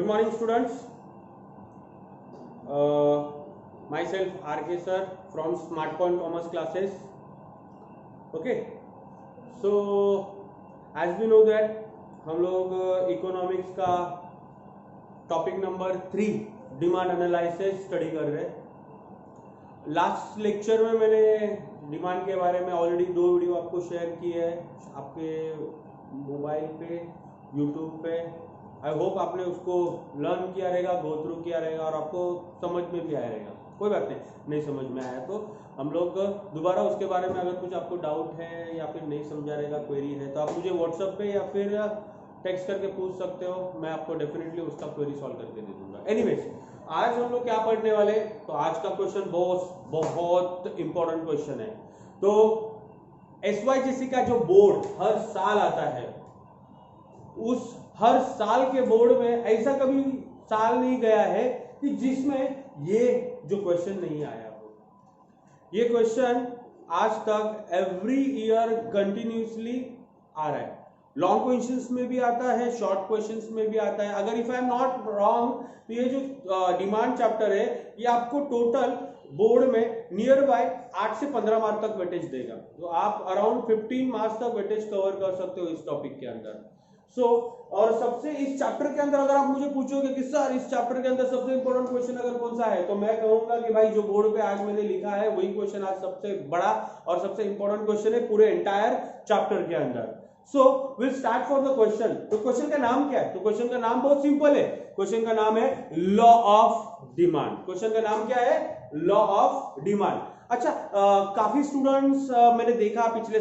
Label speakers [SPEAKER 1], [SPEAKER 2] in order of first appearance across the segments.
[SPEAKER 1] Good morning, students. Myself RK sir from Smart Point Commerce classes. Okay. So as we know that हम लोग economics का topic number 3 demand analysis study कर रहे हैं। Last lecture में मैंने demand के बारे में ऑलरेडी 2 वीडियो आपको शेयर किए हैं आपके मोबाइल पे, यूट्यूब पे। आई होप आपने उसको लर्न किया रहेगा, गो थ्रू किया रहेगा और आपको समझ में भी आया रहेगा। कोई बात नहीं समझ में आया तो हम लोग दोबारा उसके बारे में अगर कुछ आपको डाउट है या फिर नहीं समझा रहेगा, क्वेरी है, तो आप मुझे व्हाट्सएप पे या फिर टेक्स्ट करके पूछ सकते हो। मैं आपको डेफिनेटली उसका क्वेरी सॉल्व करके दे दूंगा। एनीवेज, आज हम लोग क्या पढ़ने वाले, तो आज का क्वेश्चन बहुत इंपॉर्टेंट क्वेश्चन है। तो SYGC का जो बोर्ड हर साल आता है, उस हर साल के बोर्ड में ऐसा कभी साल नहीं गया है कि जिसमें ये जो क्वेश्चन नहीं आया हो। ये क्वेश्चन आज तक एवरी ईयर कंटिन्यूसली आ रहा है। लॉन्ग क्वेश्चंस में भी आता है, शॉर्ट क्वेश्चंस में भी आता है। अगर if I am not wrong तो ये जो डिमांड चैप्टर है ये आपको टोटल बोर्ड में नियर बाय 8 से 15 मार्क तक वेटेज देगा। तो आप अराउंड 15 मार्क्स तक वेटेज कवर कर सकते हो इस टॉपिक के अंदर। और सबसे इस चैप्टर के अंदर अगर आप मुझे पूछोगे कि सर इस चैप्टर के अंदर सबसे इंपॉर्टेंट क्वेश्चन अगर कौन सा है, तो मैं कहूंगा कि भाई जो बोर्ड पे आज मैंने लिखा है वही क्वेश्चन आज सबसे बड़ा और सबसे इंपॉर्टेंट क्वेश्चन है पूरे एंटायर चैप्टर के अंदर। So will start for the question. तो क्वेश्चन का नाम क्या है? तो क्वेश्चन का नाम बहुत सिंपल है। क्वेश्चन का नाम है लॉ ऑफ डिमांड। क्वेश्चन का नाम क्या है? Law of demand. अच्छा, काफी स्टूडेंट्स मैंने देखा पिछले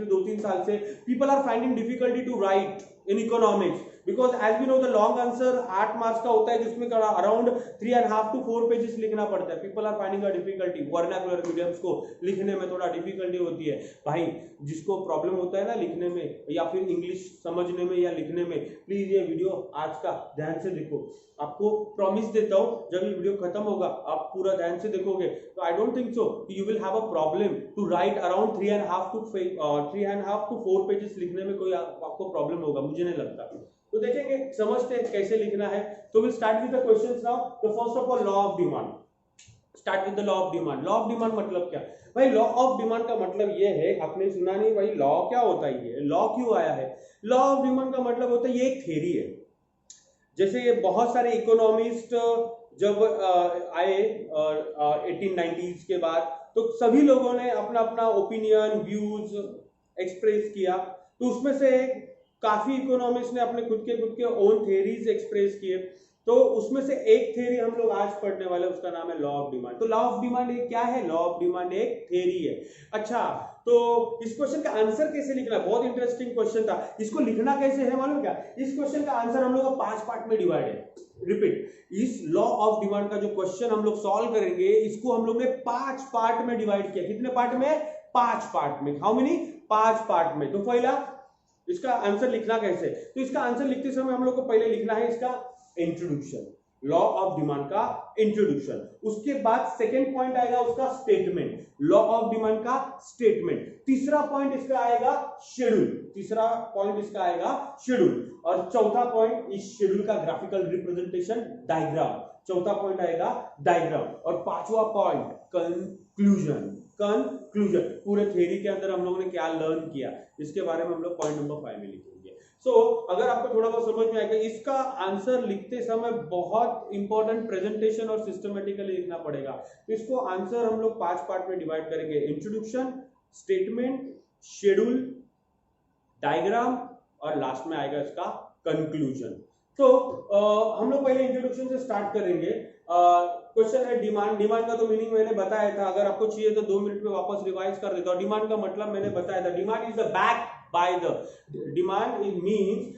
[SPEAKER 1] 2-3 साल से people are finding difficulty to write in economics because as we know the long answer 8 marks का होता है जिसमें अराउंड 3.5 to 4 पेजेस लिखना पड़ता है। People are finding a difficulty, vernacular mediums को लिखने में थोड़ा डिफिकल्टी होती है। भाई जिसको प्रॉब्लम होता है ना लिखने में या फिर इंग्लिश समझने में या लिखने में, प्लीज ये वीडियो आज का ध्यान से देखो। आपको प्रॉमिस देता हूं जब ये वीडियो खत्म होगा आप पूरा ध्यान से देखोगे तो I don't think so you will have a problem to write around 3.5 to 4 pages लिखने में कोई आपको प्रॉब्लम होगा, मुझे नहीं लगता। तो देखेंगे, समझते हैं कैसे लिखना है। तो will start with the questions now. तो first of all law of demand. Start with the law of demand. Law of demand मतलब क्या? भाई लॉ ऑफ डिमांड का मतलब ये है, आपने सुना नहीं भाई लॉ क्या होता है, ये लॉ क्यों आया है? लॉ ऑफ डिमांड का मतलब होता है ये एक थ्योरी है। जैसे ये बहुत सारे इकोनॉमिस्ट जब आए 1890s के बाद, तो सभी लोगों ने अपना अपना ओपिनियन, व्यूज एक्सप्रेस किया। तो उसमें से काफी इकोनॉमिस्ट ने अपने खुद के ओन थ्योरीज एक्सप्रेस किए। तो उसमें से एक थ्योरी हम लोग आज पढ़ने वाले, उसका नाम है लॉ ऑफ डिमांड। तो लॉ ऑफ डिमांड एक क्या है? लॉ ऑफ डिमांड एक थ्योरी है। अच्छा, तो इस क्वेश्चन का आंसर कैसे लिखना? बहुत इंटरेस्टिंग क्वेश्चन था। इसको लिखना कैसे है मालूम क्या? इस क्वेश्चन का आंसर हम लोग का 5 पार्ट में डिवाइड है। रिपीट, इस लॉ ऑफ डिमांड का जो क्वेश्चन हम लोग सॉल्व करेंगे इसको हम लोग ने 5 पार्ट में डिवाइड किया। कितने पार्ट में? 5 पार्ट में। How many? 5 पार्ट में। तो पहला इसका आंसर लिखना कैसे? तो इसका आंसर लिखते समय हम लोग को पहले लिखना है इसका इंट्रोडक्शन, लॉ ऑफ डिमांड का इंट्रोडक्शन। उसके बाद सेकेंड पॉइंट आएगा उसका स्टेटमेंट, लॉ ऑफ डिमांड का स्टेटमेंट। तीसरा पॉइंट इसका आएगा शेड्यूल, तीसरा पॉइंट इसका आएगा शेड्यूल। और चौथा पॉइंट इस शेड्यूल का ग्राफिकल रिप्रेजेंटेशन, डायग्राम। चौथा पॉइंट आएगा डायग्राम। और 5वां पॉइंट कंक्लूजन। कंक्लूजन, पूरे थ्योरी के अंदर हम लोगों ने क्या लर्न किया इसके बारे में हम लोग पॉइंट नंबर 5 में लिखेंगे। सो अगर आपको थोड़ा बहुत समझ में आएगा, इसका आंसर लिखते समय बहुत इंपॉर्टेंट प्रेजेंटेशन और सिस्टमेटिकली लिखना पड़ेगा। तो इसको आंसर हम लोग 5 पार्ट में डिवाइड करेंगे, इंट्रोडक्शन, स्टेटमेंट, शेड्यूल, डायग्राम और लास्ट में आएगा इसका कंक्लूजन। तो हम लोग पहले इंट्रोडक्शन से स्टार्ट करेंगे। क्वेश्चन है डिमांड। डिमांड का तो मीनिंग मैंने बताया था, अगर आपको चाहिए तो 2 मिनट में वापस रिवाइज कर देता हूं। डिमांड का मतलब मैंने बताया था, demand is the back by the, demand it means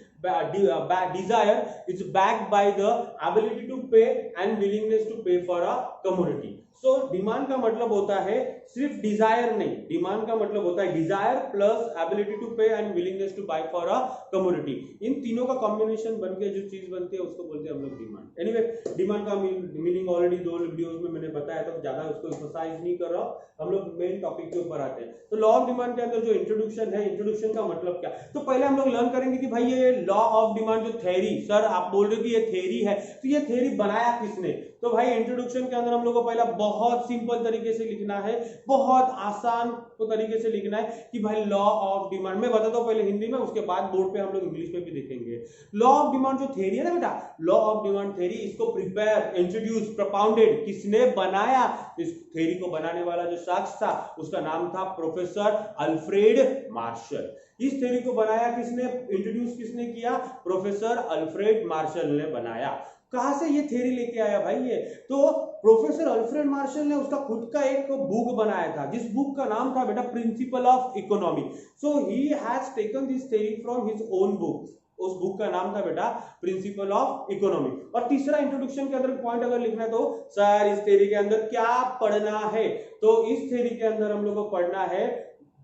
[SPEAKER 1] desire is backed by the ability to pay and willingness to pay for a commodity. So demand का मतलब होता है सिर्फ डिजायर नहीं, डिमांड का मतलब होता है desire plus ability to pay and willingness to buy for a commodity. इन तीनों का कॉम्बिनेशन बनके जो चीज बनती है उसको बोलते हैं हम लोग डिमांड। एनीवे, डिमांड का मीनिंग ऑलरेडी 2 वीडियोस में मैंने बताया था, ज्यादा उसको एम्फसाइज नहीं कर रहा हूं। हम लोग मेन टॉपिक के ऊपर आते हैं। तो लॉ ऑफ डिमांड के अंदर जो इंट्रोडक्शन है, इंट्रोडक्शन का मतलब क्या? तो पहले हम लोग लर्न करेंगे कि भाई ये लॉ ऑफ डिमांड जो थ्योरी, सर आप बोल रहे हो कि ये थ्योरी है, तो ये थ्योरी बनाया किसने? तो भाई इंट्रोडक्शन के अंदर हम लोग को पहला बहुत सिंपल तरीके से लिखना है, बहुत आसान तरीके से लिखना है कि भाई लॉ ऑफ डिमांड, मैं बताता हूं पहले हिंदी में, उसके बाद बोर्ड पे हम लोग इंग्लिश में भी देखेंगे। लॉ ऑफ डिमांड जो थ्योरी है ना बेटा, लॉ ऑफ डिमांड थ्योरी, इसको प्रिपेयर, इंट्रोड्यूस, प्रोपाउंडेड किसने बनाया? इस थ्योरी को बनाने वाला जो शख्स था उसका नाम था प्रोफेसर अल्फ्रेड मार्शल। इस थ्योरी को बनाया किसने, इंट्रोड्यूस किसने किया? प्रोफेसर अल्फ्रेड मार्शल ने बनाया। कहां से ये थ्योरी लेके आया भाई? ये तो प्रोफेसर अल्फ्रेड मार्शल ने उसका खुद का एक बुक बनाया था, जिस बुक का नाम था बेटा principal of economy. So he has taken this theory from his own book. उस बुक का नाम था बेटा प्रिंसिपल ऑफ इकोनॉमी। और तीसरा इंट्रोडक्शन के अंदर पॉइंट अगर लिखना है तो सर इस थ्योरी के अंदर क्या पढ़ना है? तो इस थ्योरी के अंदर हम लोग को पढ़ना है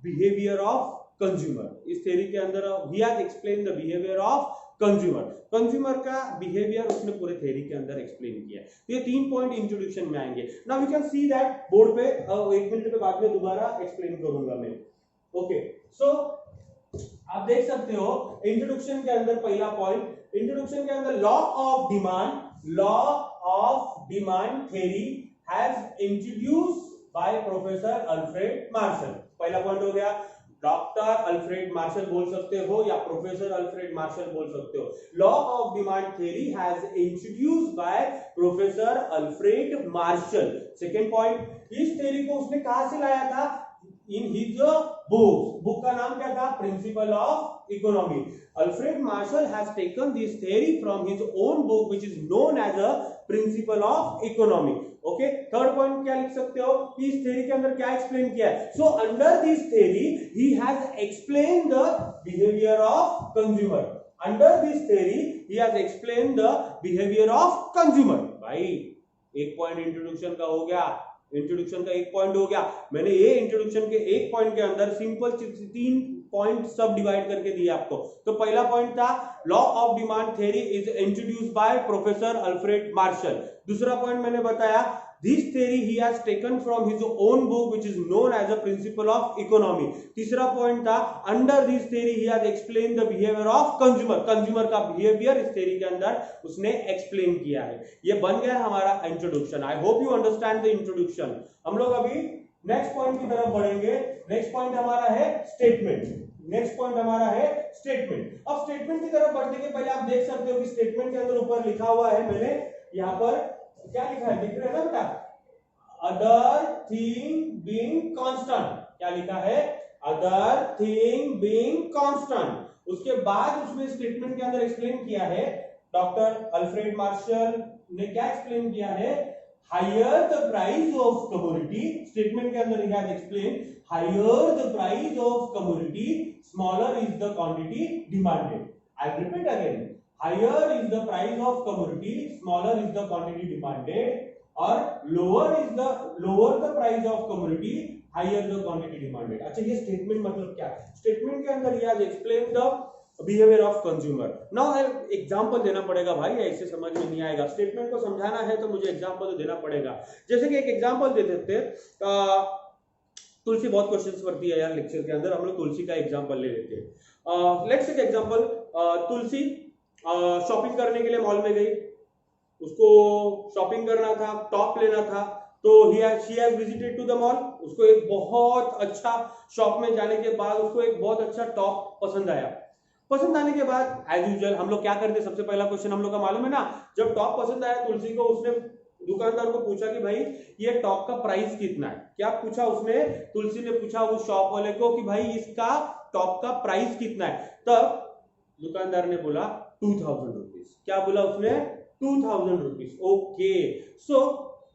[SPEAKER 1] बिहेवियर ऑफ कंज्यूमर। इस थ्योरी के अंदर ही has explain the behaviour of consumer. Consumer का बिहेवियर उसने पूरे थ्योरी के अंदर एक्सप्लेन किया है। तो ये 3 पॉइंट इंट्रोडक्शन में आएंगे। Now you can see that board पे 1 मिनट के बाद में दोबारा एक्सप्लेन करूंगा मैं। ओके, सो आप देख सकते हो इंट्रोडक्शन के अंदर पहला पॉइंट, इंट्रोडक्शन के अंदर law of demand theory has introduced by professor Alfred martial. पहला पॉइंट हो गया, डॉक्टर अल्फ्रेड मार्शल बोल सकते हो या प्रोफेसर अल्फ्रेड मार्शल बोल सकते हो। Law of demand theory has introduced by professor Alfred martial. Second point, इस थ्योरी को उसने कहां से लाया था? इन हिज बुक का नाम क्या था? Principle of economy. Alfred Marshall has taken this theory from his own book which is known as a principle of economy. Okay, third point क्या लिख सकते हो कि इस थ्योरी के अंदर क्या एक्सप्लेन किया है? So under this theory he has explain the behaviour of consumer. Under this theory he has explain the behaviour of consumer. भाई एक पॉइंट इंट्रोडक्शन का हो गया, इंट्रोडक्शन का एक पॉइंट हो गया। मैंने ये इंट्रोडक्शन के एक पॉइंट के अंदर सिंपल 3 पॉइंट सब डिवाइड करके दिया आपको। तो पहला पॉइंट था law of demand theory is introduced by professor Alfred Marshall. दूसरा पॉइंट मैंने बताया this theory he has taken from his own book which is known as a principle of economy. तीसरा पॉइंट था under this theory he has explain the behaviour of consumer. Consumer का behaviour इस theory के अंदर उसने explain किया है। ये बन गया हमारा introduction. I hope you understand the introduction. हम लोग अभी नेक्स्ट पॉइंट की तरफ बढ़ेंगे। नेक्स्ट पॉइंट हमारा है स्टेटमेंट। नेक्स्ट पॉइंट हमारा है स्टेटमेंट। अब स्टेटमेंट की तरफ बढ़ने के पहले आप देख सकते हो कि स्टेटमेंट के अंदर ऊपर लिखा हुआ है, मैंने यहाँ पर क्या लिखा है दिख रहा है ना बेटा? Other thing being constant. क्या लिखा है? Other thing being constant. उसके बाद उसने स्टेटमेंट के अंदर एक्सप्लेन किया है, डॉक्टर अल्फ्रेड मार्शल ने क्या एक्सप्लेन किया है? higher the price of commodity, statement के अंदर he has explained higher the price of commodity, smaller is the quantity demanded. I repeat again, higher is the price of commodity, smaller is the quantity demanded, और lower the price of commodity, higher the quantity demanded. अच्छा, ये statement मतलब क्या है? Statement के अंदर he has explained the behaviour of consumer. Now example देना पड़ेगा भाई, ऐसे समझ में नहीं आएगा। स्टेटमेंट को समझाना है तो मुझे एग्जांपल तो देना पड़ेगा। जैसे कि एक एग्जांपल दे देते हैं, तुलसी बहुत क्वेश्चंस करती है यार लेक्चर के अंदर, हम लोग तुलसी का एग्जांपल ले लेते हैं। Let's take example, Tulsi shopping करने के लिए मॉल में गई, उसको शॉपिंग करना था, टॉप लेना था, तो she has visited to the mall। उसको एक बहुत अच्छा शॉप में जाने के बाद उसको एक बहुत अच्छा टॉप पसंद आया। पसंद आने के बाद एज यूजुअल हम लोग क्या करते हैं? सबसे पहला क्वेश्चन हम लोग का मालूम है ना, जब टॉप पसंद आया तुलसी को, उसने दुकानदार को पूछा कि भाई ये टॉप का प्राइस कितना है। क्या पूछा उसने? तुलसी ने पूछा उस शॉप वाले को कि भाई इसका टॉप का प्राइस कितना है। तब दुकानदार ने बोला 2000 रुपीज। क्या बोला उसने? 2000 रुपीज। ओके, सो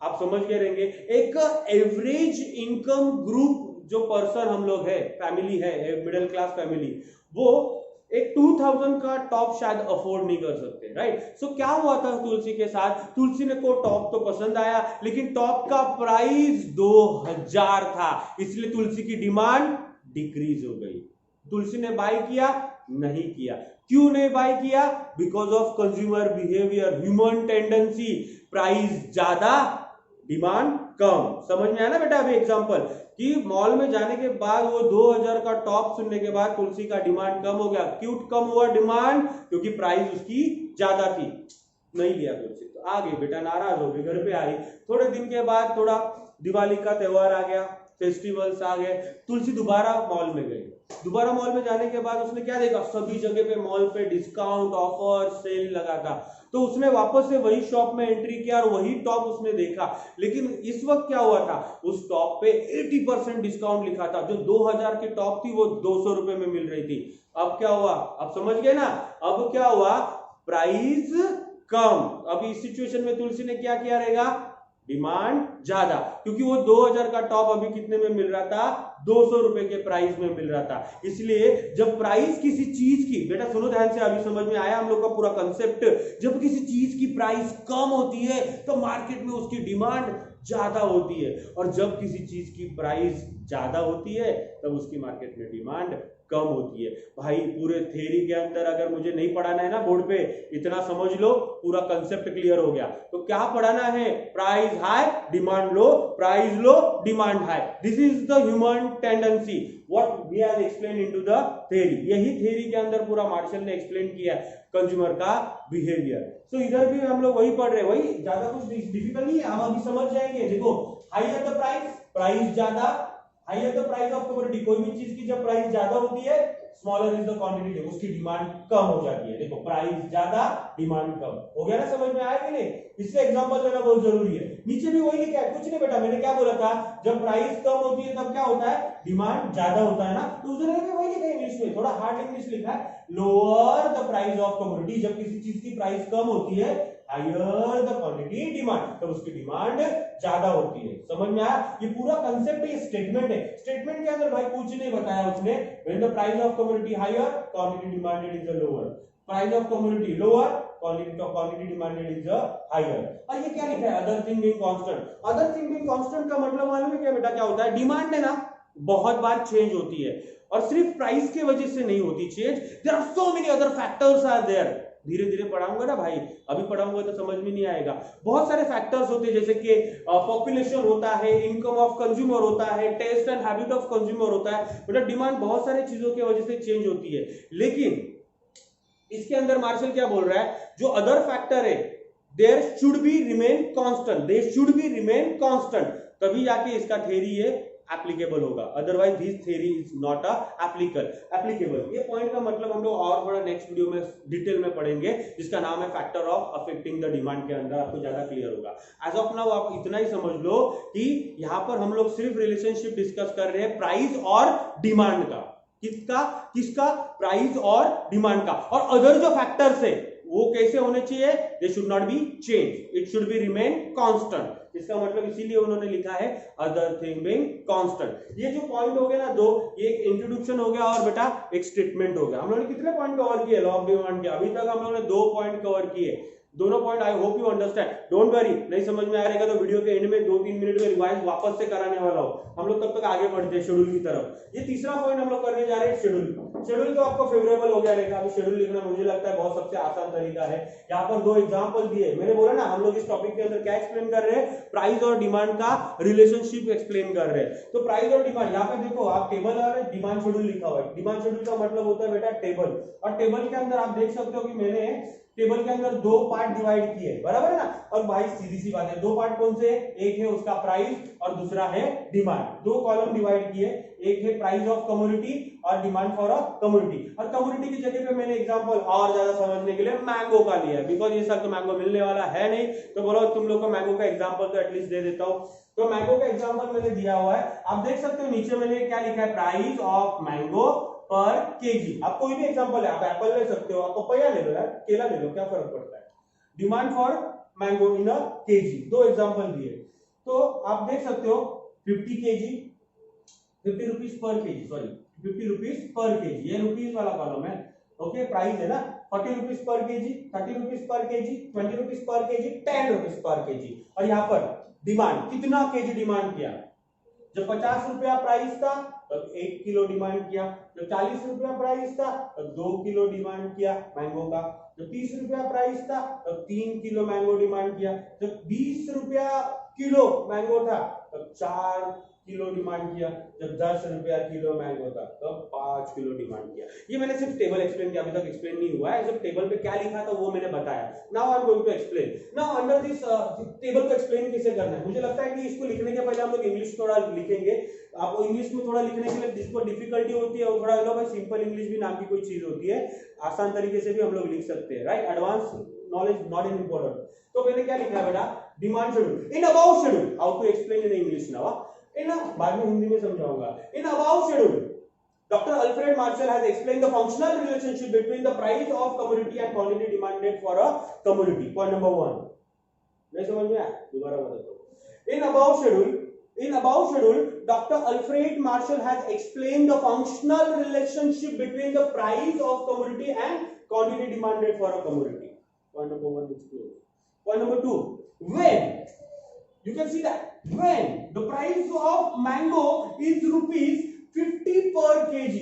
[SPEAKER 1] आप समझ गए रहेंगे, एक एवरेज इनकम ग्रुप जो पर्सन हम लोग है, फैमिली है, मिडिल क्लास फैमिली, वो एक 2000 का टॉप शायद अफोर्ड नहीं कर सकते, राइट? सो क्या हुआ था तुलसी के साथ? तुलसी ने को टॉप तो पसंद आया, लेकिन टॉप का प्राइस 2000 था, इसलिए तुलसी की डिमांड डिक्रीज हो गई। तुलसी ने बाय किया? नहीं किया। क्यों नहीं बाय किया? Because of consumer behaviour, human tendency. Price ज्यादा डिमांड कम। समझ में आया ना बेटा अभी एग्जांपल कि मॉल में जाने के बाद वो 2000 का टॉप सुनने के बाद तुलसी का डिमांड कम हो गया। क्यों कम हुआ डिमांड? क्योंकि प्राइस उसकी ज्यादा थी, नहीं लिया तुलसी, तो आ गई बेटा, नाराज हो गई, घर पे आई। थोड़े दिन के बाद थोड़ा दिवाली का त्योहार आ गया, फेस्टिवल्स आ गए, तुलसी दोबारा मॉल में गई। दोबारा मॉल में जाने के बाद उसने क्या देखा, सभी जगह पे मॉल पे डिस्काउंट ऑफर सेल लगा था, तो उसने वापस से वही शॉप में एंट्री किया और वही टॉप उसने देखा। लेकिन इस वक्त क्या हुआ था, उस टॉप पे 80% डिस्काउंट लिखा था। जो 2000 की टॉप थी वो 200 रुपए में मिल रही थी। अब क्या हुआ, अब समझ गए ना, अब क्या हुआ, प्राइस कम। अब इस सिचुएशन में तुलसी ने क्या किया रहेगा, डिमांड ज्यादा, क्योंकि वो 2000 का टॉप अभी कितने में मिल रहा था, 200 रुपए के प्राइस में मिल रहा था। इसलिए जब प्राइस किसी चीज की, बेटा सुनो ध्यान से, अभी समझ में आया हम लोग का पूरा कंसेप्ट, जब किसी चीज की प्राइस कम होती है तो मार्केट में उसकी डिमांड ज्यादा होती है, और जब किसी चीज की प्राइस ज्यादा होती है तब उसकी मार्केट में डिमांड कम होती है। भाई पूरे थ्योरी के अंदर अगर मुझे नहीं पढ़ाना है ना बोर्ड पे, इतना समझ लो, पूरा कंसेप्ट क्लियर हो गया। तो क्या पढ़ाना है, price high demand low, price low demand high, this is the human tendency what we have explain into the theory. यही थ्योरी के अंदर पूरा मार्शल ने एक्सप्लेन किया कंज्यूमर का बिहेवियर। तो इधर भी हम लोग वही पढ़ रहे हैं, वही, ज्यादा कुछ डिफिकल्ट नहीं है, हम अभी समझ जाएंगे। देखो हाई द प्राइस, प्राइस ज्यादा, high the price of commodity, कोई भी चीज की जब प्राइस ज्यादा होती है, स्मॉलर इज द क्वांटिटी, उसकी डिमांड कम हो जाती है। देखो प्राइस ज्यादा डिमांड कम, हो गया ना, समझ में आया कि नहीं? इसलिए एग्जांपल देना बहुत जरूरी है। नीचे भी वही लिखा है, कुछ नहीं बेटा, मैंने क्या बोला था, जब प्राइस कम होती है तब क्या होता है, डिमांड ज्यादा होता है ना। तो उसने वही लिखा है इंग्लिश में, थोड़ा हार्ड इंग्लिश लिखा है, lower the price of commodity, जब किसी चीज की प्राइस कम होती है, हायर द क्वांटिटी डिमांड, तब उसकी डिमांड ज्यादा होती है। समझ में आया? ये पूरा कंसेप्ट, ये स्टेटमेंट है। स्टेटमेंट के अंदर भाई कुछ नहीं बताया उसने, when the price of commodity higher, quantity demanded is lower, price of commodity lower, quantity demanded is higher. और ये क्या लिखा है, other thing being constant. Other thing being constant का मतलब मालूम है क्या बेटा, क्या होता है, डिमांड है ना बहुत बार चेंज होती है, और सिर्फ प्राइस की वजह से नहीं होती change, there are so many other factors are there. धीरे धीरे पढ़ाऊंगा ना भाई, अभी पढ़ाऊंगा तो समझ में नहीं आएगा। बहुत सारे फैक्टर्स होते हैं, जैसे कि पॉपुलेशन होता है, इनकम ऑफ कंज्यूमर होता है, taste and habit of consumer होता है, मतलब डिमांड बहुत सारी चीजों की वजह से चेंज होती है। लेकिन इसके अंदर मार्शल क्या बोल रहा है, जो अदर फैक्टर है, there should be remain constant, they should be remain constant, तभी जाके इसका थ्योरी है एप्लीकेबल होगा, otherwise this theory is not applicable. ये पॉइंट का मतलब हम लोग और थोड़ा नेक्स्ट वीडियो में डिटेल में पढ़ेंगे, जिसका नाम है factor of affecting the demand, के अंदर आपको ज्यादा क्लियर होगा। एज ऑफ नाउ आप इतना ही समझ लो कि यहां पर हम लोग सिर्फ रिलेशनशिप डिस्कस कर रहे हैं प्राइस और डिमांड का, किसका, प्राइस और डिमांड का, और अदर जो फैक्टर्स है वो कैसे होने चाहिए, they should not be change, it should be remain constant. इसका मतलब इसीलिए उन्होंने लिखा है अदर थिंग बीइंग कांस्टेंट। ये जो पॉइंट हो गया ना दो, ये एक इंट्रोडक्शन हो गया और बेटा एक स्टेटमेंट हो गया। हम लोगों ने कितने पॉइंट कवर किए लॉ ऑफ डिमांड के, अभी तक हम लोगों ने 2 पॉइंट कवर किए, दोनों point I hope you understand. Don't worry, नहीं समझ में आ रहेगा तो वीडियो के एंड में 2-3 मिनट में रिवाइज वापस से कराने वाला हूं, हम लोग तब तक आगे बढ़ते हैं शेड्यूल की तरफ। ये तीसरा पॉइंट हम लोग करने जा रहे हैं शेड्यूल। शेड्यूल तो आपको फेवरेबल हो गया रहेगा, अभी शेड्यूल लिखना मुझे लगता है बहुत सबसे आसान तरीका है। यहाँ पर 2 एग्जांपल दिए, मैंने बोला ना हम लोग इस टॉपिक के अंदर क्या एक्सप्लेन कर रहे हैं, प्राइस और डिमांड का रिलेशनशिप एक्सप्लेन कर रहे हैं। तो प्राइस और डिमांड, यहाँ पे देखो आप टेबल और डिमांड शेड्यूल लिखा हुआ है। डिमांड शेड्यूल का मतलब होता है बेटा टेबल, और टेबल के अंदर आप देख सकते हो कि मैंने टेबल के अंदर 2 पार्ट डिवाइड किए, बराबर है ना। और भाई सीधी सी बात है, 2 पार्ट कौन से, एक है उसका प्राइस और दूसरा है डिमांड। 2 कॉलम डिवाइड किए, एक है प्राइस ऑफ कमोडिटी और डिमांड फॉर अ कमोडिटी। और कमोडिटी की जगह पे मैंने एग्जांपल और ज्यादा समझने के लिए मैंगो का लिया, बिकॉज ये सब तो मैंगो मिलने वाला है नहीं, तो बोलो तुम लोग को मैंगो का एग्जांपल तो एटलीस्ट दे देता हूं। तो मैंगो का एग्जांपल मैंने दिया हुआ है, आप देख सकते हो नीचे मैंने क्या लिखा है, price of mango per KG. आप कोई भी एग्जांपल है, आप एप्पल ले सकते हो, आप पपैया ले लो यार, केला ले लो, क्या फर्क पड़ता है। Demand for mango in a KG, 2 example दिए। तो आप देख सकते हो 50 KG, 50 rupees per KG, sorry 50 rupees per KG, ये रुपीज वाला कॉलम है, ओके। प्राइस है ना 40 rupees per KG, 30 rupees per KG, 20 rupees per KG, 10 rupees per KG. और यहाँ पर डिमांड, कितना केजी डिमांड किया, जब 50 रुपया प्राइस था तब 1 किलो डिमांड किया, जब 40 रुपया प्राइस था तब 2 किलो डिमांड किया मैंगो का, जब 30 रुपया प्राइस था तब 3 किलो मैंगो डिमांड किया, जब 20 रुपया किलो मैंगो था तब 4 किलो डिमांड किया, जब 10 रुपया किलो मैंगो था तब 5 किलो डिमांड किया। ये मैंने सिर्फ टेबल एक्सप्लेन किया, अभी तक एक्सप्लेन नहीं हुआ है, सिर्फ टेबल पे क्या लिखा था वो मैंने बताया। Now I am going to explain. Now under this table को एक्सप्लेन कैसे करना है, मुझे लगता है कि इसको लिखने के पहले हम लोग इंग्लिश थोड़ा लिखेंगे। आपको इंग्लिश में थोड़ा लिखने के लिए जिसको डिफिकल्टी होती है वो थोड़ा लो भाई, सिंपल इंग्लिश भी नाम की कोई चीज होती है, आसान तरीके से भी हम लोग लिख सकते हैं, right. Advance knowledge not in important. तो मैंने क्या लिखा है बेटा, demand schedule in about schedule, how to explain in English now, इन बाद में हिंदी में समझाऊंगा। In about schedule Dr. Alfred Marshall has explained the functional relationship between the price of commodity and quantity demanded for a commodity. Point number 1. नहीं समझ में आया, दोबारा बताता हूँ। In above schedule, Dr. Alfred Marshall has explained the functional relationship between the price of commodity and quantity demanded for a commodity. Point number 1 is clear. Point number 2. When you can see that when the price of mango is rupees 50 per kg,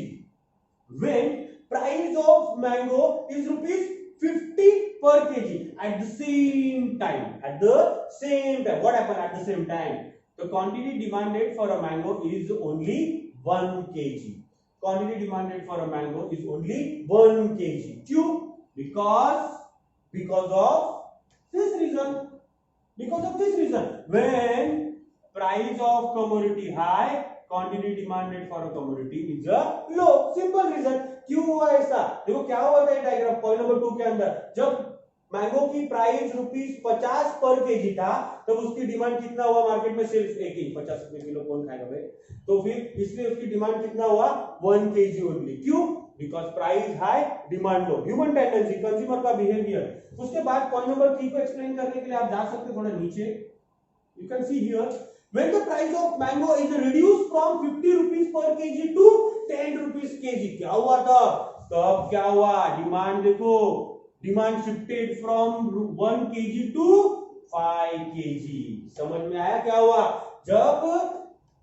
[SPEAKER 1] when price of mango is rupees 50 per kg, at the same time what happened at the same time, the quantity demanded for a mango is only 1 kg. Quantity demanded for a mango is only 1 kg. क्यों? because of this reason. When price of commodity high, quantity demanded for a commodity is a low. Simple reason. क्यों हुआ ऐसा? देखो क्या हुआ था ये diagram point number 2 के अंदर, जब मैंगो की प्राइस ₹50 पर केजी था तब उसकी डिमांड कितना हुआ मार्केट में, सिर्फ एक ही 50 रुपए किलो कौन खाएगा भाई, तो फिर इसलिए उसकी डिमांड कितना हुआ 1 केजी ओनली। क्यों? Because price high demand low, human tendency, consumer का बिहेवियर। उसके बाद पॉइंट नंबर 3 को एक्सप्लेन करने के लिए आप जा सकते थोड़ा नीचे, you can see here when the price of mango is reduced from 50 rupees per kg to 10 rupees kg, क्या हुआ था तब, क्या हुआ, डिमांड देखो, demand shifted from 1 kg to 5 kg। समझ में आया क्या हुआ? जब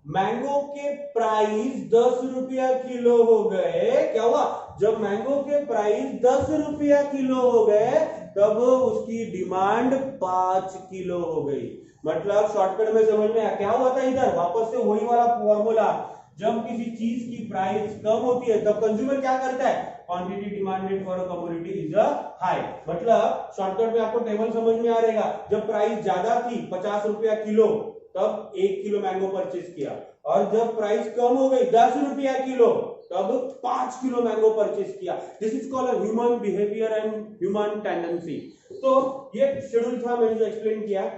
[SPEAKER 1] मैंगो के प्राइस 10 रुपया किलो हो गए, क्या हुआ, जब मैंगो के प्राइस 10 रुपया किलो हो गए तब उसकी डिमांड 5 किलो हो गई। मतलब शॉर्टकट में समझ में आया क्या हुआ था, इधर वापस से वही वाला फॉर्मूला, जब किसी चीज की प्राइस कम होती है तब कंज्यूमर क्या करता है, quantity demanded for a commodity is a high. मतलब शॉर्टकट में आपको टेबल समझ में आ रहेगा, जब प्राइस ज्यादा थी 50 रुपया किलो तब 1 किलो मैंगो परचेज किया, और जब प्राइस कम हो गई 10 रुपया किलो तब 5 किलो मैंगो परचेज किया। This is called a human behaviour and human tendency. तो ये शेड्यूल था मैंने जो एक्सप्लेन किया।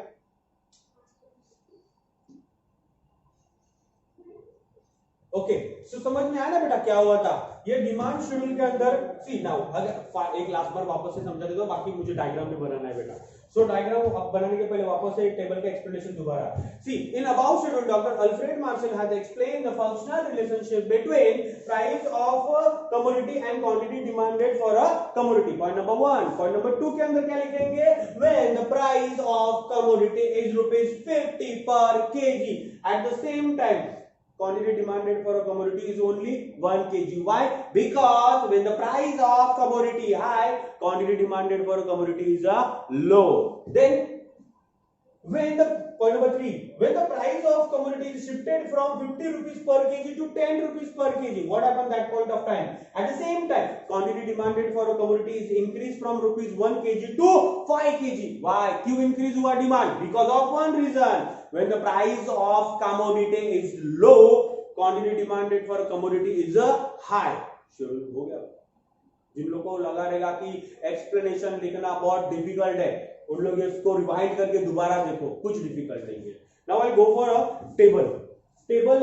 [SPEAKER 1] ओके सो समझ में आया ना बेटा क्या हुआ था, ये डिमांड शेड्यूल के अंदर सी नाउ, अगर एक लास्ट बार वापस से समझा देता हूं, बाकी मुझे डायग्राम में बनाना है बेटा। सो डायग्राम बनाने के पहले वापस से टेबल का एक्सप्लेनेशन दोबारा। See in about schedule doctor Alfred Marshall has explained the functional relationship between price of commodity and quantity demanded for a commodity. Point number 1। Point number 2 के अंदर क्या लिखेंगे, when the price of commodity is ₹50 per KG, at the same time quantity demanded for a commodity is only 1 kg. Why? Because when the price of commodity high, quantity demanded for a commodity is low. Then when the point number 3, when the price of commodity is shifted from 50 rupees per kg to 10 rupees per kg, what happened that point of time? At the same time, quantity demanded for a commodity is increased from rupees 1 kg to 5 kg. Why? क्यों increase हुआ demand? Because of one reason. When the price of commodity is low, quantity demanded for a commodity is high. Schedule हो गया। जिन लोगों को लगा रहेगा कि explanation लिखना बहुत डिफिकल्ट है, उन लोग इसको रिवाइज करके दोबारा देखो, कुछ डिफिकल्ट नहीं है। Now I go for a table. Table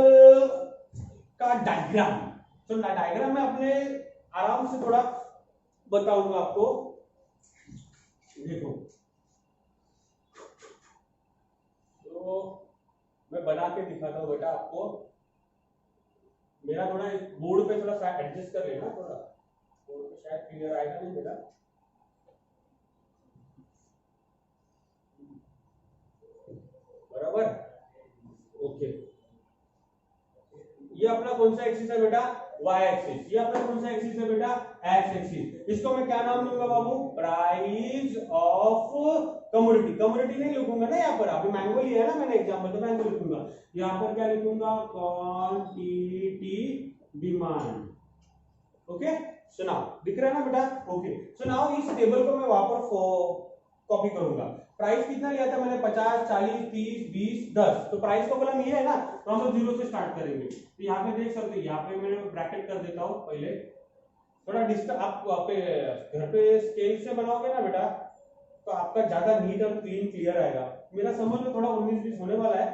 [SPEAKER 1] का डायग्राम, तो डायग्राम में अपने आराम से थोड़ा बताऊंगा आपको। देखो तो मैं बना के दिखाता हूँ बेटा आपको, मेरा थोड़ा बोर्ड पे थोड़ा सा एडजस्ट कर लेना, थोड़ा बोर्ड पे शायद क्लियर आएगा नहीं बेटा। बराबर, ओके। ये अपना कौन सा एक्सिस है बेटा, वाई एक्सिस, ये अपना कौन सा एक्सिस है बेटा, एक्स एक्सिस। इसको मैं क्या नाम दूंगा बाबू, प्राइस ऑफ कमोडिटी। कमोडिटी नहीं लिखूंगा ना यहाँ पर, अभी मैंगो लिया है ना मैंने एग्जांपल, तो मैंगो लिखूंगा, यहाँ पर क्या लिखूंगा, quantity demand. Okay, so now दिख रहा है ना बेटा, ओके। सो नाउ इस टेबल को मैं वहां पर कॉपी करूंगा। प्राइस कितना लिया था मैंने, 50, 40, 30, 20, 10। तो प्राइस का कॉलम ये है ना, तो हम लोग 0 से स्टार्ट करेंगे। तो यहाँ पे देख सकते हैं, यहाँ पे मैं ब्रैकेट कर देता हूँ पहले, थोड़ा डिस्टर्ब। आप घर पे स्केल से बनाओगे ना बेटा, तो आपका ज्यादा नीट और क्लियर आएगा। मेरा समझ लो थोड़ा 19-20 होने वाला है,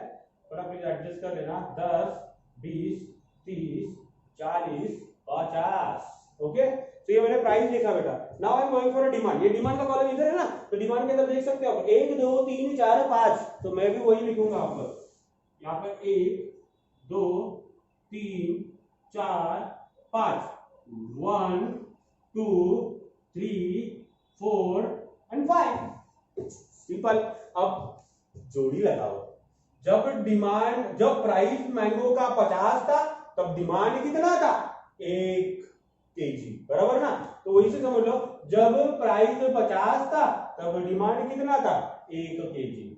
[SPEAKER 1] थोड़ा प्लीज एडजस्ट कर लेना। 10, 20, 30, 40, 50। ओके, तो ये मैंने प्राइस लिखा बेटा। Now I am going for a demand. ये डिमांड का कॉलम इधर है ना, तो डिमांड के अंदर देख सकते हो 1, 2, 3, 4, 5। तो मैं भी वही लिखूंगा आप पर, यहाँ पर 1, 2, 3, 4, 5, 1, 2, 3, 4 एंड 5। सिंपल। अब जोड़ी लगाओ। जब प्राइस मैंगो का 50 था, तब डिमांड कितना था, 1 केजी, बराबर ना। तो वही से समझ लो, जब प्राइस 50 था तब डिमांड कितना था, 1 केजी।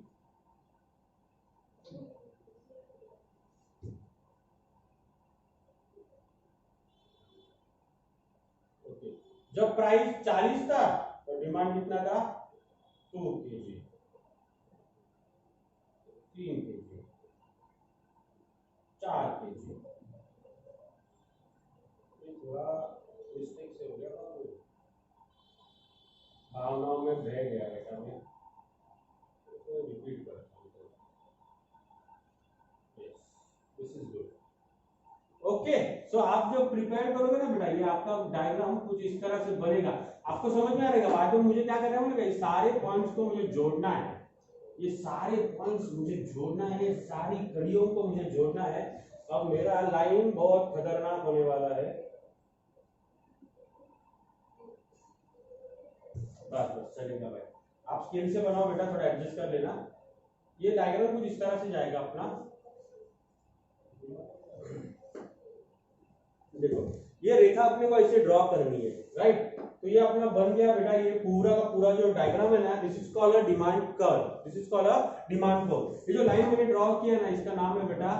[SPEAKER 1] जब प्राइस 40 था तो डिमांड कितना था, 2 केजी, 3 केजी, 4 केजी। थोड़ा मिस्टेक से हो गया, भावनाओं में बह गया बेटा मैं, तो रिपीट करता हूँ। Yes, this is good. Okay, so आप जब प्रिपेयर करोगे ना बेटा, ये आपका डायग्राम कुछ इस तरह से बनेगा। आपको समझ में आ रहेगा। बाद में मुझे क्या करना है, ये सारे पॉइंट्स को मुझे जोड़ना है, ये सारे पॉइंट्स मुझे जोड़ना है, ये सारी कड़ियों को मुझे जोड़ना है। अब मेरा लाइन बहुत खतरनाक होने वाला है। बस चलेगा भाई, आप स्केल से बनाओ बेटा, थोड़ा एडजस्ट कर लेना। ये डायग्राम कुछ इस तरह से जाएगा अपना। देखो, ये रेखा अपने को ऐसे ड्रॉ करनी है, राइट। तो ये अपना बन गया बेटा, ये पूरा का पूरा जो डायग्राम है ना, this is called a demand curve. This is called a demand curve. ये जो लाइन मैंने ड्रॉ किया ना, इसका नाम है बेटा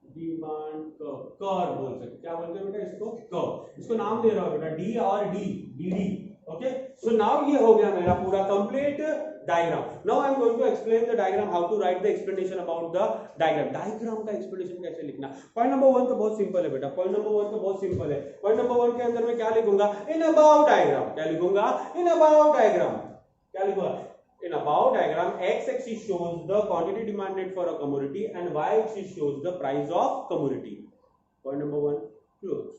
[SPEAKER 1] डिमांड कर्व। कर्व बोल सकते, क्या बोलते हैं बेटा इसको, कर्व। इसको नाम दे रहा हूं बेटा डी और D, D. Okay, so now ये हो गया मेरा पूरा complete diagram. Now I am going to explain the diagram, how to write the explanation about the diagram. Diagram का एक्सप्लेनेशन कैसे लिखना। पॉइंट नंबर 1 तो बहुत सिंपल है बेटा, पॉइंट नंबर 1 तो बहुत सिंपल है। पॉइंट नंबर 1 के अंदर मैं क्या लिखूंगा, इन अबाउट डायग्राम। क्या लिखूंगा, इन अबाउट डायग्राम। क्या लिखूंगा, in above diagram, x-axis shows the quantity demanded for a commodity and y-axis shows the price of commodity. Point number 1 close.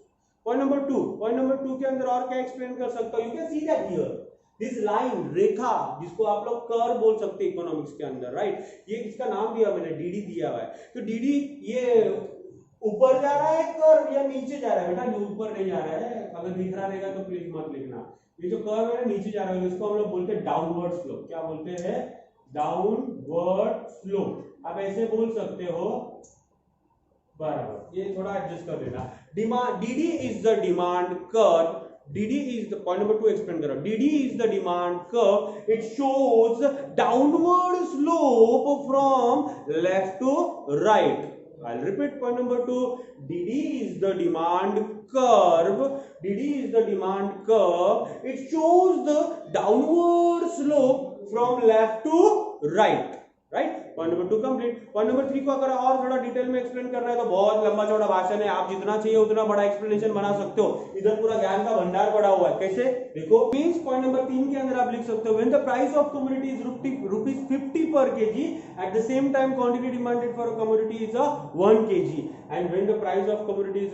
[SPEAKER 1] Point number 2, point number 2 के अंदर और क्या explain कर सकता हूँ, you can see that here this line, रेखा, जिसको आप लोग कर्व बोल सकते हैं इकोनॉमिक्स के अंदर, राइट। ये इसका नाम दिया मैंने, dd दिया हुआ है। तो dd ये ऊपर जा रहा है कर्व या नीचे जा रहा है बेटा, ये ऊपर नहीं जा रहा है। अगर दिख रहा रहेगा तो प्लीज मत लिखना। ये जो कर्व है नीचे जा रहा है, इसको हम लोग बोलते हैं डाउनवर्ड स्लोप। क्या बोलते हैं, डाउनवर्ड स्लोप। आप ऐसे बोल सकते हो, बराबर। ये थोड़ा एडजस्ट कर लेना। Demand, dd is the demand curve. dd is the point number 2 explain करो। dd is the demand curve. It shows downward slope from left to right. I'll repeat point number 2. dd is the demand curve. dd is the demand curve. It shows the downward slope from left to right. Right, point number 2 complete. Point number 3 को अगर और थोड़ा detail में explain करना है तो बहुत लंबा चौड़ा भाषण है, आप जितना चाहिए उतना बड़ा एक्सप्लेनेशन बना सकते हो। इधर पूरा ज्ञान का भंडार पड़ा हुआ है। कैसे, देखो मींस पॉइंट नंबर 3 के अंदर आप लिख सकते हो, when the price of commodity is ₹50 per kg, eight the same time quantity demanded for a commodity is 1 kg, and when the price of commodity is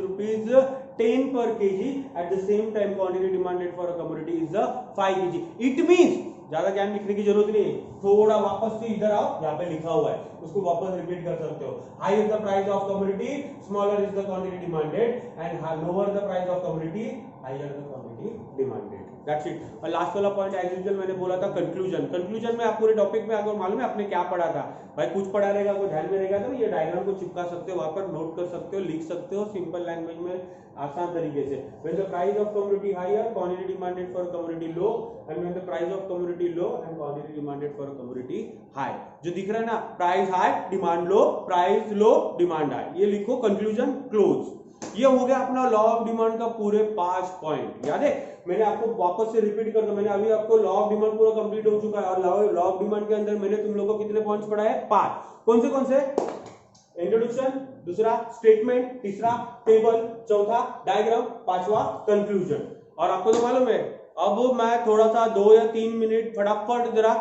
[SPEAKER 1] ₹10 per kg, eight the same time quantity demanded for a commodity is 5 kg। It means ज्यादा ज्ञान लिखने की जरूरत नहीं है, थोड़ा वापस से इधर आओ, यहाँ पे लिखा हुआ है उसको वापस रिपीट कर सकते हो। High is the price of commodity, smaller is the quantity demanded, and lower the price of commodity, higher the quantity demanded. That's it. और लास्ट वाला पॉइंट एज यूजुअल मैंने बोला था कंक्लूजन। कंक्लूजन में आप पूरे टॉपिक में अगर मालूम है आपने क्या पढ़ा था भाई, कुछ पढ़ा रहेगा वो ध्यान में रहेगा तो ये डायग्राम को चिपका सकते हो, वहां पर नोट कर सकते हो, लिख सकते हो सिंपल लैंग्वेज में आसान तरीके से। When the price of commodity higher quantity demanded for commodity low, and when the price of commodity low and quantity demanded for commodity high. जो दिख रहा है ना, price high demand low, price low demand high, ये लिखो conclusion close. ये हो गया अपना लॉ ऑफ डिमांड का पूरे 5 पॉइंट। याद है मैंने आपको वापस से रिपीट कर दूं, मैंने अभी आपको लॉ ऑफ डिमांड पूरा कंप्लीट हो चुका है और लॉ ऑफ डिमांड के अंदर मैंने तुम लोगों को कितने पॉइंट्स पढ़ाए? 5। कौन से? इंट्रोडक्शन, दूसरा स्टेटमेंट, तीसरा टेबल, चौथा डायग्राम, पांचवा कंक्लूजन। और आपको तो मालूम है अब मैं थोड़ा सा 2 या 3 मिनट फटाफट जरा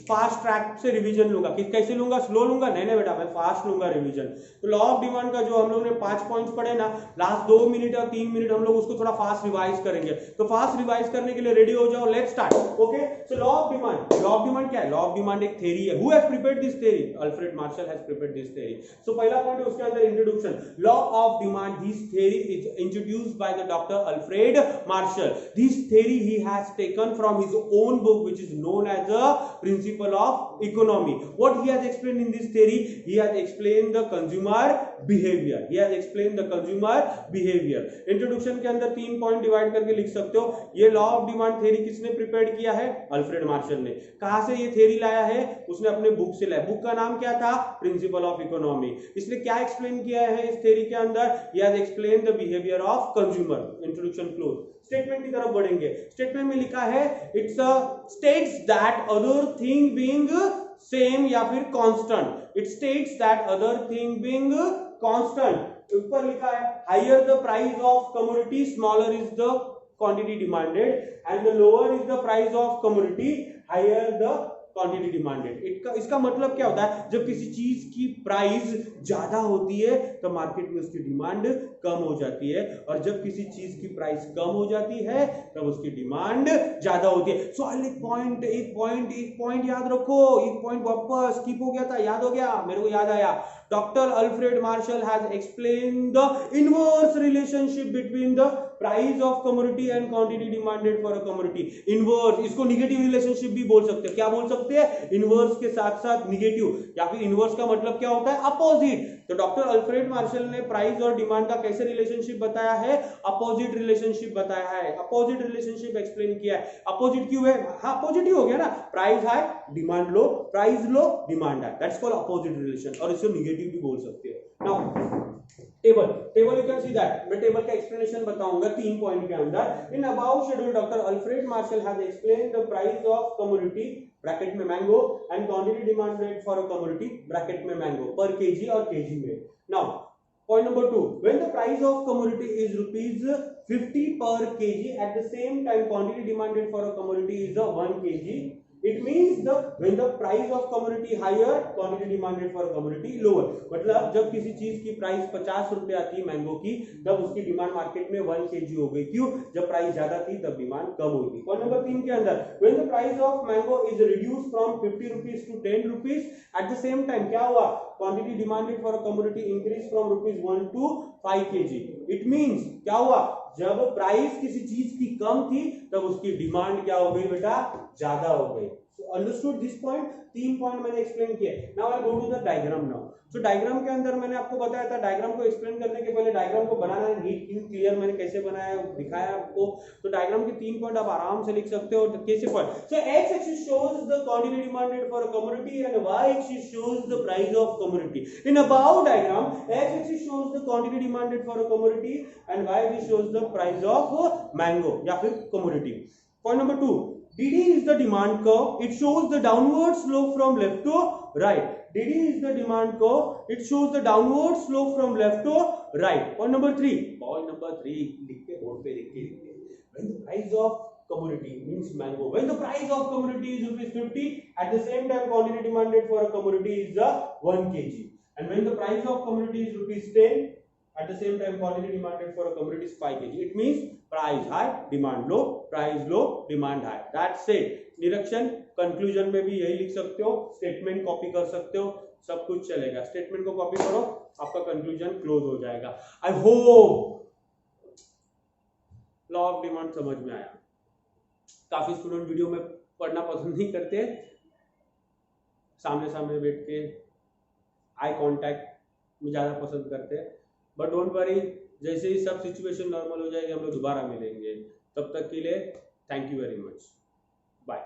[SPEAKER 1] फास्ट ट्रैक से रिवीजन लूंगा। कैसे लूंगा? स्लो लूंगा? नहीं बेटा, मैं फास्ट लूंगा रिवीजन। तो लॉ ऑफ डिमांड का जो हम लोग ने 5 पॉइंट्स पढ़े ना, लास्ट 2 मिनट और 3 मिनट हम लोग उसको थोड़ा फास्ट रिवाइज करेंगे। तो फास्ट रिवाइज करने के लिए रेडी हो जाओ, let's start. Okay, so law of demand. Law of demand क्या है? लॉ ऑफ डिमांड एक थ्योरी है। Who has prepared this theory? Alfred Marshall has prepared this theory. So पहला पॉइंट है उसके अंदर introduction. Law of demand, this theory is introduced by the doctor Alfred Marshall. This theory he has taken from his own book which is known as the principle of economy. What he has explained in this theory? He has explained the consumer behavior. He has explained the consumer behavior. Introduction के अंदर 3 point divide करके लिख सकते हो। ये law of demand theory किसने prepare किया है? अल्फ्रेड मार्शल ने। कहां से ये थ्योरी लाया है? उसने अपने बुक से लाया। बुक का नाम क्या था? Principle of economy. इसने क्या एक्सप्लेन किया है इस थ्योरी के अंदर? He has explained the behavior of consumer. Introduction close. Statement की तरफ बढ़ेंगे। स्टेटमेंट में लिखा है it's states that other thing being same या फिर constant. It states that other thing being constant. ऊपर लिखा है higher the price of commodity smaller is the quantity demanded and the lower is the price of commodity higher the quantity demanded. इसका मतलब क्या होता है? जब किसी चीज की प्राइस ज्यादा होती है तो मार्केट में उसकी डिमांड कम हो जाती है, और जब किसी चीज की प्राइस कम हो जाती है तब उसकी डिमांड ज्यादा होती है। सो एक पॉइंट याद रखो। एक पॉइंट वापस स्किप हो गया था, याद हो गया? मेरे को याद आया। Doctor Alfred Marshall has explained the inverse relationship between the price of commodity and quantity demanded for a commodity. Inverse, इसको निगेटिव रिलेशनशिप भी बोल सकते हैं। क्या बोल सकते हैं? इनवर्स के साथ साथ निगेटिव, या फिर इनवर्स का मतलब क्या होता है? अपोजिट। तो डॉक्टर अल्फ्रेड मार्शल ने प्राइस और डिमांड का कैसे रिलेशनशिप बताया है? अपोजिट रिलेशनशिप बताया है। अपोजिट रिलेशनशिप एक्सप्लेन किया है। अपोजिट क्यों है? हाँ, अपोजिट ही हो गया ना। Price high demand low, price low demand high, that's called opposite relation. और इसको निगेटिव भी बोल सकते हैं। Now table you can see that. मैं टेबल का एक्सप्लेनेशन बताऊंगा 3 पॉइंट के अंदर। In about schedule doctor Alfred Marshall has explained the price of commodity bracket में mango and quantity demanded for a commodity bracket में मैंगो पर केजी और KG में। Now point number 2, when the price of commodity is rupees 50 per kg, at the same time quantity demanded for a commodity is 1 kg, it means when the price of commodity higher, quantity demanded for a commodity lower। मतलब जब किसी चीज की price 50 रुपए आती है mango की, तब उसकी डिमांड मार्केट में 1 kg हो गई। क्यों? जब प्राइस ज्यादा थी तब डिमांड कम हुई थी। पॉइंट नंबर 3 के अंदर when the price of mango is reduced from 50 rupees to 10 rupees, at the same time क्या हुआ? Quantity demanded for a commodity increased from rupees 1 to 5 kg। It means क्या हुआ? जब प्राइस किसी चीज की कम थी तब उसकी डिमांड क्या हो गई बेटा? ज्यादा हो गई। Understood this point? 3 पॉइंट मैंने एक्सप्लेन किया। Now I go to the diagram now. So diagram के अंदर मैंने आपको बताया था, डायग्राम को एक्सप्लेन करने के पहले डायग्राम को बनाना है नीट एंड क्लियर। मैंने कैसे बनाया दिखाया आपको। तो डायग्राम के 3 पॉइंट आप आराम से लिख सकते हो। कैसे point? So X axis shows the quantity demanded for a commodity and Y axis shows the price of commodity. In above diagram X axis shows the quantity demanded for a commodity and Y axis shows the price of mango या फिर commodity. Point number 2, DD is the demand curve. It shows the downward slope from left to right. DD is the demand curve. It shows the downward slope from left to right. Point number 3. Point number 3. लिख के board पे लिख के। When the price of commodity means mango. When the price of commodity is rupees 50, at the same time quantity demanded for a commodity is 1 kg. And when the price of commodity is rupees 10, at the same time quantity demanded for a commodity is 5 kg. It means price high, demand low, price low, demand high. That's it. निरीक्षण conclusion में भी यही लिख सकते हो, statement copy कर सकते हो, सब कुछ चलेगा। स्टेटमेंट को कॉपी करो, आपका कंक्लूजन क्लोज हो जाएगा। I hope law of demand समझ में आया। काफ़ी स्टूडेंट वीडियो में पढ़ना पसंद नहीं करते, सामने सामने बैठ के आई कांटेक्ट में ज़्यादा पसंद करते हैं। बट डोंट वरी, जैसे ही सब सिचुएशन नॉर्मल हो जाएगी हम लोग दोबारा मिलेंगे। तब तक के लिए thank you very much, bye.